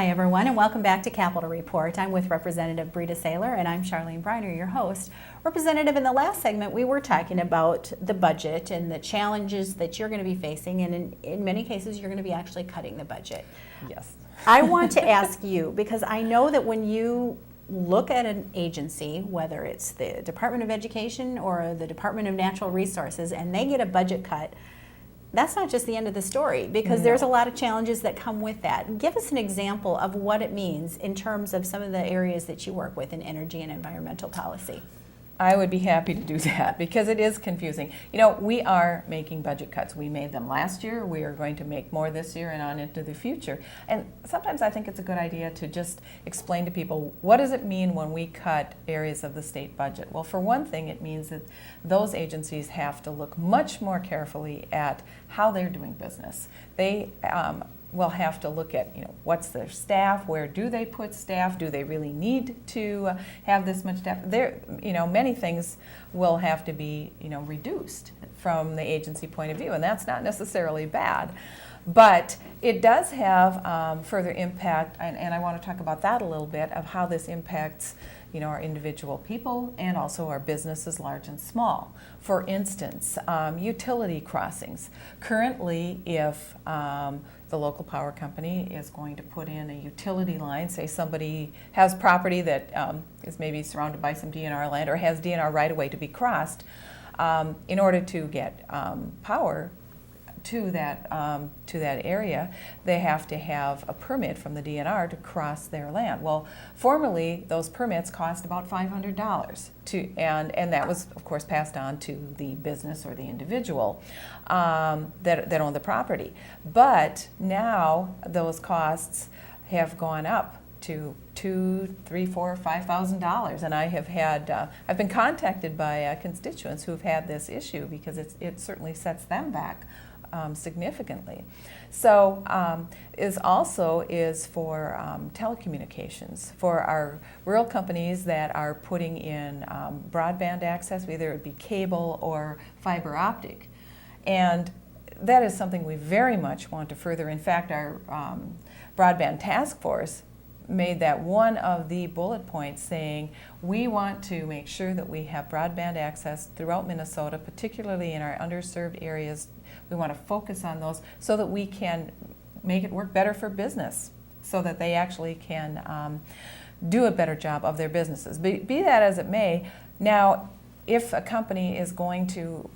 Hi everyone, and welcome back to Capitol Report. I'm with Representative Brita Saylor, and I'm Charlene Briner, your host. Representative, in the last segment we were talking about the budget and the challenges that you're going to be facing, and in many cases you're going to be actually cutting the budget. Yes. I want to ask you, because I know that when you look at an agency, whether it's the Department of Education or the Department of Natural Resources, and they get a budget cut, that's not just the end of the story, because there's a lot of challenges that come with that. Give us an example of what it means in terms of some of the areas that you work with in energy and environmental policy. I would be happy to do that because it is confusing. You know, we are making budget cuts. We made them last year. We are going to make more this year and on into the future. And sometimes I think it's a good idea to just explain to people, what does it mean when we cut areas of the state budget? Well, for one thing, it means that those agencies have to look much more carefully at how they're doing business. They will have to look at, what's their staff, where do they put staff, do they really need to have this much staff? There, many things will have to be, reduced from the agency point of view, and that's not necessarily bad. But it does have further impact, and I want to talk about that a little bit, of how this impacts our individual people and also our businesses, large and small. For instance, utility crossings. Currently, if the local power company is going to put in a utility line, say somebody has property that is maybe surrounded by some DNR land or has DNR right-of-way to be crossed, in order to get power to that area, they have to have a permit from the DNR to cross their land. Well, formerly those permits cost about $500 and that was of course passed on to the business or the individual that owned the property. But now those costs have gone up to $2,000, $3,000, $4,000, $5,000, and I have had I've been contacted by constituents who've had this issue because it certainly sets them back significantly. So is for telecommunications, for our rural companies that are putting in broadband access, whether it be cable or fiber optic. And that is something we very much want to further. In fact, our broadband task force made that one of the bullet points, saying we want to make sure that we have broadband access throughout Minnesota, particularly in our underserved areas. We want to focus on those so that we can make it work better for business, so that they actually can do a better job of their businesses. Be that as it may, now if a company is going to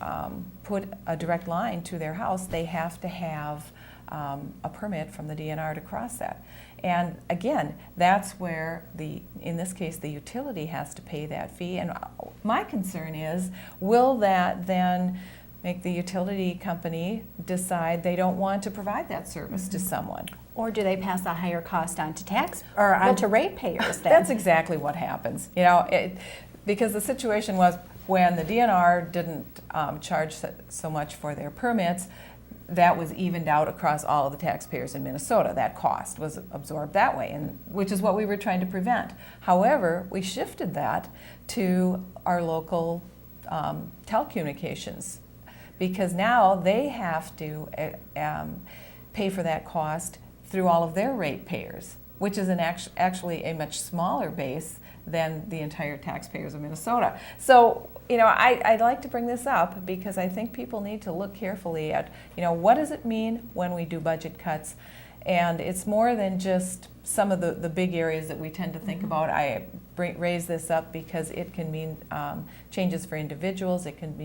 put a direct line to their house, they have to have a permit from the DNR to cross that. And again, that's where in this case, the utility has to pay that fee. And my concern is, will that then make the utility company decide they don't want to provide that service to someone? Or do they pass a higher cost on to onto ratepayers then? That's exactly what happens. Because the situation was, when the DNR didn't charge so much for their permits, that was evened out across all of the taxpayers in Minnesota. That cost was absorbed that way, and which is what we were trying to prevent. However, we shifted that to our local telecommunications, because now they have to pay for that cost through all of their ratepayers, which is actually a much smaller base than the entire taxpayers of Minnesota. So, I'd like to bring this up because I think people need to look carefully at, what does it mean when we do budget cuts? And it's more than just some of the big areas that we tend to think about. I raise this up because it can mean changes for individuals. It can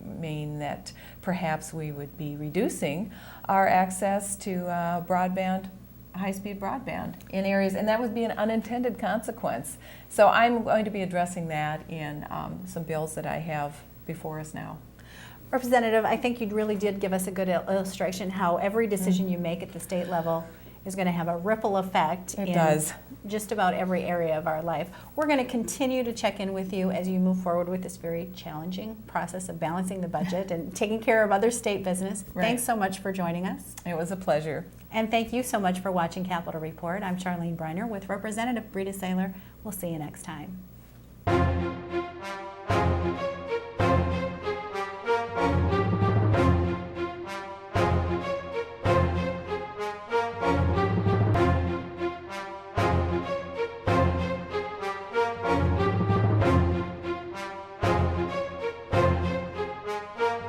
mean that perhaps we would be reducing our access to high-speed broadband in areas, and that would be an unintended consequence. So I'm going to be addressing that in some bills that I have before us now. Representative, I think you really did give us a good illustration how every decision you make at the state level is going to have a ripple effect in just about every area of our life. We're going to continue to check in with you as you move forward with this very challenging process of balancing the budget and taking care of other state business. Right. Thanks so much for joining us. It was a pleasure. And thank you so much for watching Capitol Report. I'm Charlene Briner with Representative Brita Saylor. We'll see you next time.